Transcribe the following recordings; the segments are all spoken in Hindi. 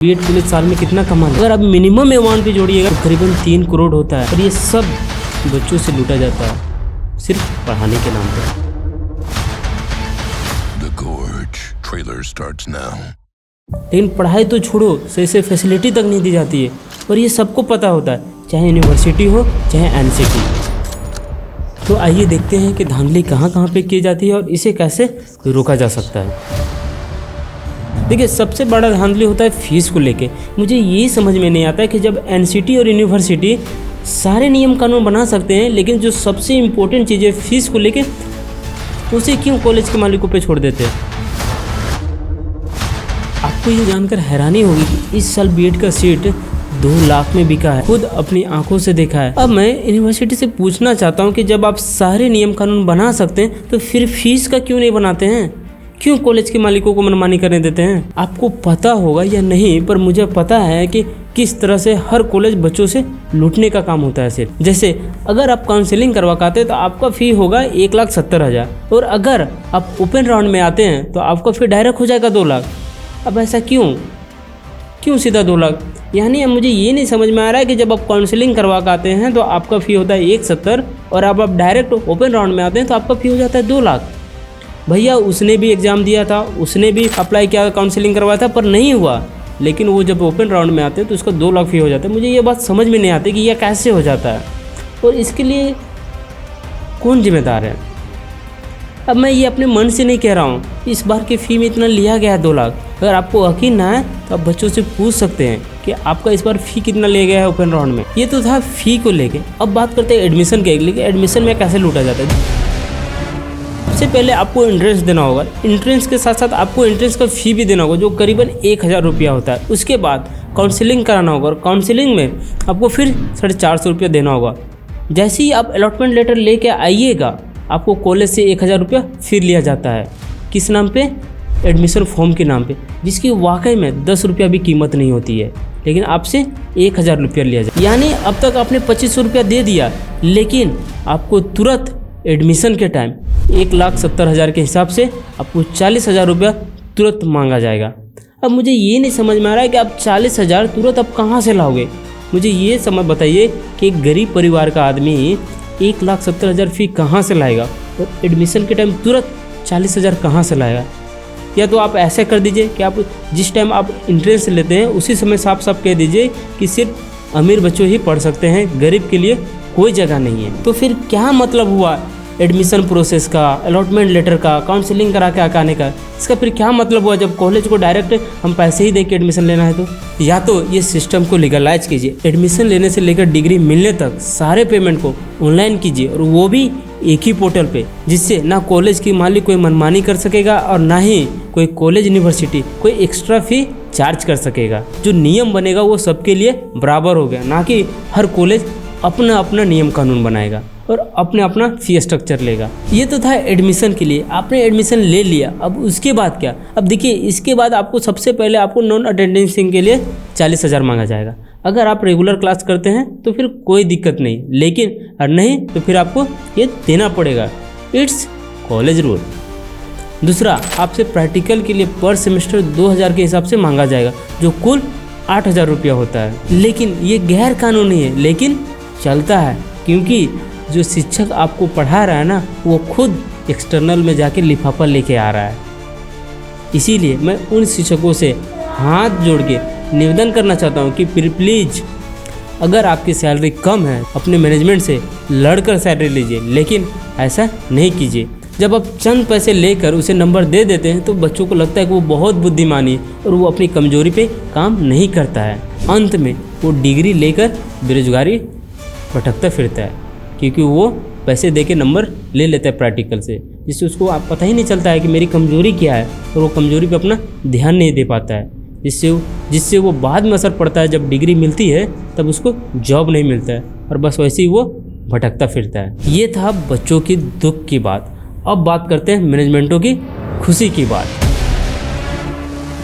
बीएड पुलिस साल में कितना कमाते हैं? अगर आप मिनिमम अमाउंट भी जोड़िएगा तो करीबन 3 करोड़ होता है और ये सब बच्चों से लूटा जाता है सिर्फ पढ़ाने के नाम पर। The Gorge trailer starts now. लेकिन पढ़ाई तो छोड़ो, सही से फैसिलिटी तक नहीं दी जाती है और ये सबको पता होता है, चाहे यूनिवर्सिटी हो चाहे एनसीटी। तो आइए देखते हैं कि धांधली कहाँ कहाँ पे की जाती है और इसे कैसे रोका जा सकता है। देखिए, सबसे बड़ा धांधली होता है फीस को लेके। मुझे ये समझ में नहीं आता है कि जब एनसीटी और यूनिवर्सिटी सारे नियम कानून बना सकते हैं, लेकिन जो सबसे इम्पोर्टेंट चीज़ है फीस को लेके, उसे क्यों कॉलेज के मालिकों पे छोड़ देते हैं। आपको ये जानकर हैरानी होगी कि इस साल बीएड का सीट 2 लाख में बिका है, खुद अपनी आंखों से देखा है। अब मैं यूनिवर्सिटी से पूछना चाहता हूँ कि जब आप सारे नियम कानून बना सकते हैं तो फिर फीस का क्यों नहीं बनाते हैं? क्यों कॉलेज के मालिकों को मनमानी करने देते हैं? आपको पता होगा या नहीं, पर मुझे पता है कि किस तरह से हर कॉलेज बच्चों से लूटने का काम होता है। सिर्फ जैसे अगर आप काउंसलिंग करवाते तो आपका फ़ी होगा 1,70,000 और अगर आप ओपन राउंड में आते हैं तो आपका फ़ी डायरेक्ट हो जाएगा 2 लाख। अब ऐसा क्यों सीधा 2 लाख? यानी अब मुझे ये नहीं समझ में आ रहा है कि जब आप काउंसलिंग करवा के आते हैं तो आपका फ़ी होता है 1,70,000 और अब आप डायरेक्ट ओपन राउंड में आते हैं तो आपका फ़ी हो जाता है 2 लाख। भैया, उसने भी एग्ज़ाम दिया था, उसने भी अप्लाई किया, काउंसलिंग करवाया था, पर नहीं हुआ, लेकिन वो जब ओपन राउंड में आते हैं तो उसका 2 लाख फ़ी हो जाता है। मुझे ये बात समझ में नहीं आती कि यह कैसे हो जाता है और इसके लिए कौन जिम्मेदार है। अब मैं ये अपने मन से नहीं कह रहा हूँ, इस बार की फ़ी में इतना लिया गया है 2 लाख। अगर आपको यकीन ना है तो आप बच्चों से पूछ सकते हैं कि आपका इस बार फ़ी कितना लिया गया है ओपन राउंड में। ये तो था फ़ी को लेके। अब बात करते हैं एडमिशन के, लेकिन एडमिशन में कैसे लूटा जाता है। सबसे पहले आपको एंट्रेंस देना होगा, एंट्रेंस के साथ साथ आपको एंट्रेंस का फ़ी भी देना होगा जो करीबन 1,000 रुपया होता है। उसके बाद काउंसलिंग कराना होगा और काउंसलिंग में आपको फिर 450 रुपया देना होगा। जैसे ही आप अलॉटमेंट लेटर लेके आइएगा, आपको कॉलेज से 1,000 रुपया फिर लिया जाता है। किस नाम पे? एडमिशन फॉर्म के नाम पे, जिसकी वाकई में 10 रुपया भी कीमत नहीं होती है, लेकिन आपसे 1,000 रुपया लिया जाए। यानी अब तक आपने 2500 रुपया दे दिया, लेकिन आपको तुरंत एडमिशन के टाइम 1,70,000 के हिसाब से आपको 40,000 रुपया तुरंत मांगा जाएगा। अब मुझे ये नहीं समझ में आ रहा है कि आप 40,000 तुरंत आप कहाँ से लाओगे। मुझे ये समझ बताइए कि एक गरीब परिवार का आदमी 1,70,000 फ़ी कहाँ से लाएगा और एडमिशन के टाइम तुरंत 40,000 कहाँ से लाएगा। या तो आप ऐसे कर दीजिए कि आप जिस टाइम आप एंट्रेंस लेते हैं उसी समय साफ साफ कह दीजिए कि सिर्फ अमीर बच्चों ही पढ़ सकते हैं, गरीब के लिए कोई जगह नहीं है। तो फिर क्या मतलब हुआ एडमिशन प्रोसेस का, अलॉटमेंट लेटर का, काउंसलिंग करा के आने का? इसका फिर क्या मतलब हुआ जब कॉलेज को डायरेक्ट हम पैसे ही दे के एडमिशन लेना है? तो या तो ये सिस्टम को लीगलाइज कीजिए, एडमिशन लेने से लेकर डिग्री मिलने तक सारे पेमेंट को ऑनलाइन कीजिए और वो भी एक ही पोर्टल पे, जिससे ना कॉलेज की मालिक कोई मनमानी कर सकेगा और ना ही कोई कॉलेज यूनिवर्सिटी कोई एक्स्ट्रा फ़ी चार्ज कर सकेगा। जो नियम बनेगा वो सबके लिए बराबर हो गया, ना कि हर कॉलेज अपना अपना नियम कानून बनाएगा और अपने अपना फ़ी स्ट्रक्चर लेगा। ये तो था एडमिशन के लिए। आपने एडमिशन ले लिया, अब उसके बाद क्या? अब देखिए, इसके बाद आपको सबसे पहले आपको नॉन अटेंडेंसिंग के लिए 40,000 मांगा जाएगा। अगर आप रेगुलर क्लास करते हैं तो फिर कोई दिक्कत नहीं, लेकिन और नहीं तो फिर आपको ये देना पड़ेगा। It's college rule. दूसरा, आपसे प्रैक्टिकल के लिए पर सेमेस्टर 2,000 के हिसाब से मांगा जाएगा, जो कुल 8,000 रुपया होता है। लेकिन ये गैर कानूनी है, लेकिन चलता है, क्योंकि जो शिक्षक आपको पढ़ा रहा है ना, वो खुद एक्सटर्नल में जाके लिफाफा लेके आ रहा है। इसीलिए मैं उन शिक्षकों से हाथ जोड़ के निवेदन करना चाहता हूँ कि प्लीज़, अगर आपकी सैलरी कम है, अपने मैनेजमेंट से लड़कर सैलरी लीजिए, लेकिन ऐसा नहीं कीजिए। जब आप चंद पैसे लेकर उसे नंबर दे देते हैं तो बच्चों को लगता है कि वो बहुत बुद्धिमानी है और वो अपनी कमजोरी पे काम नहीं करता है। अंत में वो डिग्री लेकर बेरोजगारी भटकता फिरता है, क्योंकि वो पैसे दे के नंबर ले लेता है प्रैक्टिकल से, जिससे उसको आप पता ही नहीं चलता है कि मेरी कमजोरी क्या है, और वो कमजोरी पे अपना ध्यान नहीं दे पाता है, जिससे वो बाद में असर पड़ता है। जब डिग्री मिलती है तब उसको जॉब नहीं मिलता है और बस वैसे ही वो भटकता फिरता है। ये था बच्चों की दुख की बात। अब बात करते हैं मैनेजमेंटों की खुशी की बात।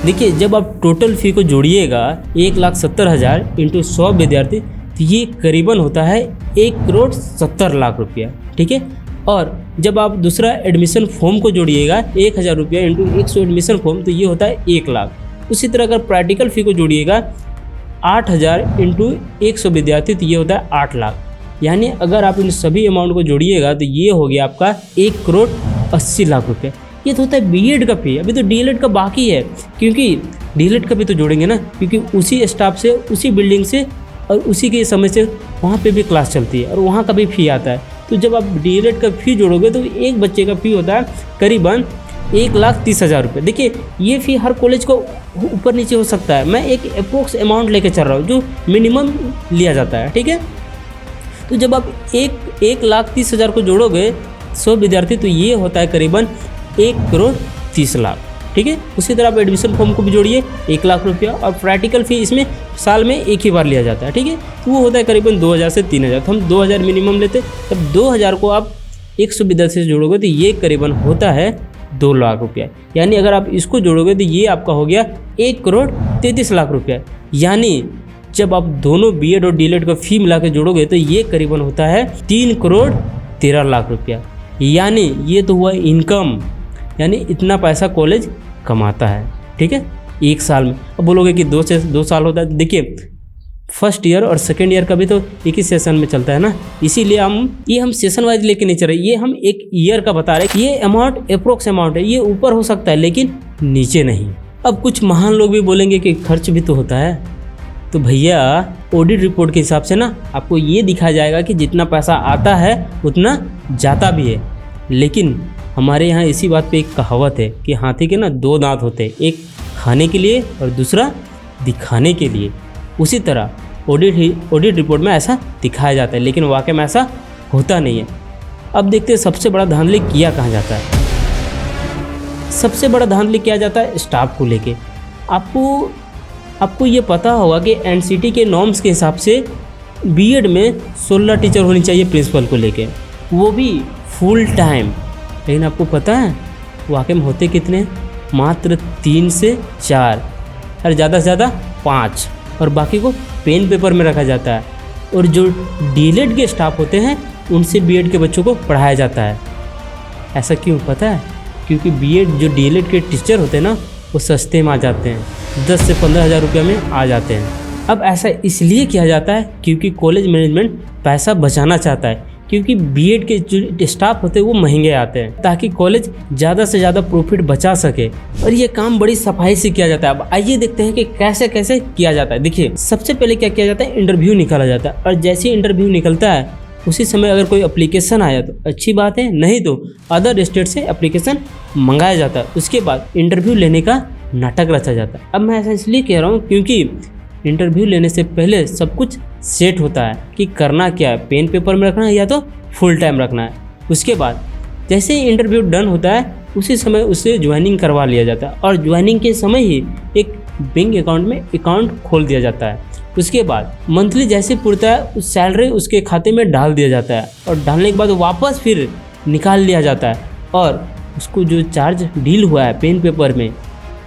देखिए, जब आप टोटल फ़ी को जोड़िएगा 1,70,000 इंटू 100 विद्यार्थी, तो ये करीबन होता है 1,70,00,000 रुपया, ठीक है। और जब आप दूसरा एडमिशन फॉर्म को जोड़िएगा 1,000 रुपया इंटू 100 एडमिशन फॉर्म, तो ये होता है 1 लाख। उसी तरह अगर प्रैक्टिकल फ़ी को जोड़िएगा 8,000 इंटू 100 विद्यार्थी तो ये होता है 8 लाख। यानी अगर आप इन सभी अमाउंट को जोड़िएगा तो ये हो गया आपका 1,80,00,000 रुपये। ये तो होता है बीएड का फी। अभी तो डीएलएड का बाकी है, क्योंकि डीएलएड का भी तो जोड़ेंगे ना, क्योंकि उसी स्टाफ से, उसी बिल्डिंग से और उसी के समय से वहाँ पे भी क्लास चलती है और वहाँ का भी फ़ी आता है। तो जब आप डीएलएड का फ़ी जोड़ोगे तो एक बच्चे का फ़ी होता है करीबन 1,30,000 रुपये। देखिए ये फ़ी हर कॉलेज को ऊपर नीचे हो सकता है, मैं एक अप्रोक्स अमाउंट लेके चल रहा हूँ जो मिनिमम लिया जाता है, ठीक है। तो जब आप 1,30,000 को जोड़ोगे 100 विद्यार्थी तो ये होता है करीबन 1,30,00,000, ठीक है। उसी तरह आप एडमिशन फॉर्म को भी जोड़िए 1,00,000 रुपया, और प्रैक्टिकल फ़ी इसमें साल में एक ही बार लिया जाता है, ठीक है। तो वो होता है करीबन 2,000 से 3,000। तो हम 2,000 मिनिमम लेते, तब 2,000 को आप 100 विद्यार्थी से जोड़ोगे तो ये करीबन होता है 2,00,000 रुपया। यानी अगर आप इसको जोड़ोगे तो ये आपका हो गया 1,33,00,000 रुपया। यानी जब आप दोनों बीएड और डीएलएड का फ़ी मिला के जोड़ोगे तो ये करीबन होता है 3,13,00,000 रुपया। यानी ये तो हुआ इनकम, यानी इतना पैसा कॉलेज कमाता है, ठीक है, एक साल में। अब बोलोगे कि 2 साल होता है, देखिए फर्स्ट ईयर और सेकेंड ईयर का भी तो एक ही सेशन में चलता है ना, इसीलिए हम सेशन वाइज लेके नहीं चल रहे, ये हम एक ईयर का बता रहे हैं। ये अमाउंट अप्रोक्स अमाउंट है, ये ऊपर हो सकता है लेकिन नीचे नहीं। अब कुछ महान लोग भी बोलेंगे कि खर्च भी तो होता है, तो भैया ऑडिट रिपोर्ट के हिसाब से ना आपको ये दिखाया जाएगा कि जितना पैसा आता है उतना जाता भी है। लेकिन हमारे यहाँ इसी बात पे एक कहावत है कि हाथी के ना 2 दांत होते हैं, एक खाने के लिए और दूसरा दिखाने के लिए। उसी तरह ऑडिट रिपोर्ट में ऐसा दिखाया जाता है, लेकिन वाकई में ऐसा होता नहीं है। अब देखते हैं सबसे बड़ा धांधली किया कहाँ जाता है। सबसे बड़ा धांधली किया जाता है स्टाफ को लेके। आपको ये पता होगा कि एनसीटी के नॉर्म्स के हिसाब से बीएड में 16 टीचर होनी चाहिए प्रिंसिपल को लेके, वो भी फुल टाइम। लेकिन आपको पता है वाकई में होते कितने? मात्र 3 से 4 और ज़्यादा से ज़्यादा 5, और बाकी को पेन पेपर में रखा जाता है। और जो डीएलएड के स्टाफ होते हैं उनसे बीएड के बच्चों को पढ़ाया जाता है। ऐसा क्यों पता है? क्योंकि बीएड जो डीएलएड के टीचर होते हैं ना वो सस्ते में आ जाते हैं, 10 से 15,000 रुपये में आ जाते हैं। अब ऐसा इसलिए किया जाता है क्योंकि कॉलेज मैनेजमेंट पैसा बचाना चाहता है, क्योंकि बीएड के जो स्टाफ होते हैं वो महंगे आते हैं, ताकि कॉलेज ज़्यादा से ज़्यादा प्रॉफिट बचा सके। और ये काम बड़ी सफाई से किया जाता है। अब आइए देखते हैं कि कैसे कैसे किया जाता है। देखिए सबसे पहले क्या किया जाता है, इंटरव्यू निकाला जाता है, और जैसे ही इंटरव्यू निकलता है उसी समय अगर कोई एप्लीकेशन आया तो अच्छी बात है, नहीं तो अदर स्टेट से एप्लीकेशन मंगाया जाता है। उसके बाद इंटरव्यू लेने का नाटक रचा जाता है। अब मैं ऐसा इसलिए कह रहा हूँ क्योंकि इंटरव्यू लेने से पहले सब कुछ सेट होता है कि करना क्या है, पेन पेपर में रखना है या तो फुल टाइम रखना है। उसके बाद जैसे ही इंटरव्यू डन होता है उसी समय उससे ज्वाइनिंग करवा लिया जाता है, और ज्वाइनिंग के समय ही एक बैंक अकाउंट में अकाउंट खोल दिया जाता है। उसके बाद मंथली जैसे पुरता है उस सैलरी उसके खाते में डाल दिया जाता है, और डालने के बाद वापस फिर निकाल लिया जाता है, और उसको जो चार्ज डील हुआ है पेन पेपर में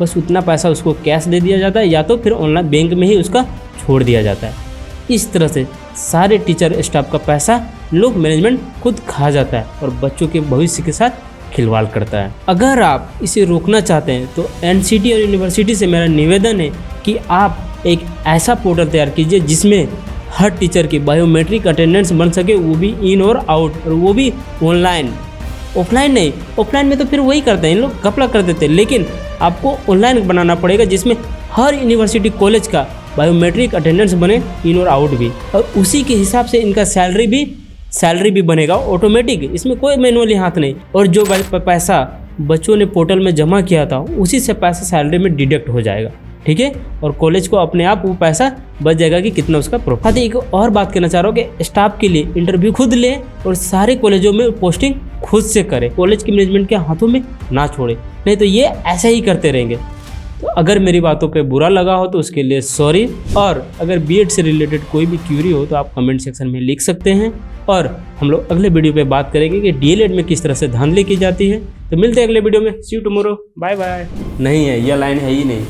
बस उतना पैसा उसको कैश दे दिया जाता है, या तो फिर ऑनलाइन बैंक में ही उसका छोड़ दिया जाता है। इस तरह से सारे टीचर स्टाफ का पैसा लोग मैनेजमेंट खुद खा जाता है और बच्चों के भविष्य के साथ खिलवाड़ करता है। अगर आप इसे रोकना चाहते हैं तो एनसीटी और यूनिवर्सिटी से मेरा निवेदन है कि आप एक ऐसा पोर्टल तैयार कीजिए जिसमें हर टीचर की बायोमेट्रिक अटेंडेंस बन सके, वो भी इन और आउट, और वो भी ऑनलाइन। ऑफलाइन नहीं, ऑफलाइन में तो फिर वही करते हैं इन लोग, घपला कर देते हैं, लेकिन आपको ऑनलाइन बनाना पड़ेगा जिसमें हर यूनिवर्सिटी कॉलेज का बायोमेट्रिक अटेंडेंस बने, इन और आउट भी, और उसी के हिसाब से इनका सैलरी भी बनेगा ऑटोमेटिक, इसमें कोई मैनुअली हाथ नहीं। और जो पैसा बच्चों ने पोर्टल में जमा किया था उसी से पैसा सैलरी में डिडक्ट हो जाएगा, ठीक है, और कॉलेज को अपने आप वो पैसा बच जाएगा कि कितना उसका प्रॉफिट। एक और बात कहना चाह रहा हूँ कि स्टाफ के लिए इंटरव्यू खुद ले और सारे कॉलेजों में पोस्टिंग खुद से करे, कॉलेज की मैनेजमेंट के हाथों में ना छोड़े, नहीं तो ये ऐसे ही करते रहेंगे। तो अगर मेरी बातों पे बुरा लगा हो तो उसके लिए सॉरी, और अगर बीएड से रिलेटेड कोई भी क्यूरी हो तो आप कमेंट सेक्शन में लिख सकते हैं, और हम लोग अगले वीडियो पे बात करेंगे कि डीएलएड में किस तरह से धांधली की जाती है। तो मिलते हैं अगले वीडियो में, सी यू टुमारो, बाय बाय। नहीं है, यह लाइन है ही नहीं।